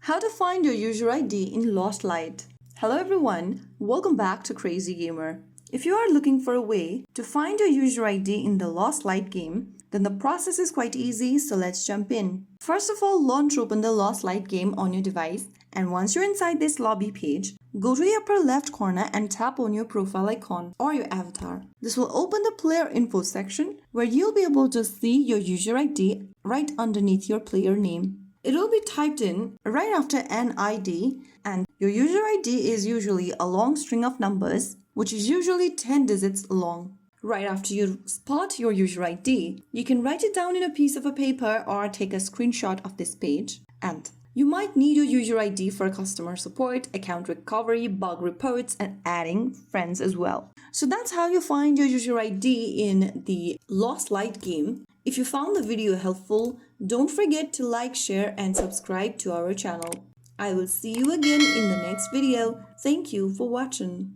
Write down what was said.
How to find your user ID in Lost Light. Hello everyone, welcome back to Crazy Gamer. If you are looking for a way to find your user ID in the Lost Light game, then the process is quite easy, so let's jump in. First of all, launch open the Lost Light game on your device, and once you're inside this lobby page, go to the upper left corner and tap on your profile icon or your avatar. This will open the player info section where you'll be able to see your user ID right underneath your player name. It will be typed in right after an ID, and your user ID is usually a long string of numbers, which is usually 10 digits long. Right after you spot your user ID, you can write it down in a piece of a paper or take a screenshot of this page. And you might need your user ID for customer support, account recovery, bug reports, and adding friends as well. So that's how you find your user ID in the Lost Light game. If you found the video helpful, don't forget to like, share, and subscribe to our channel. I will see you again in the next video. Thank you for watching.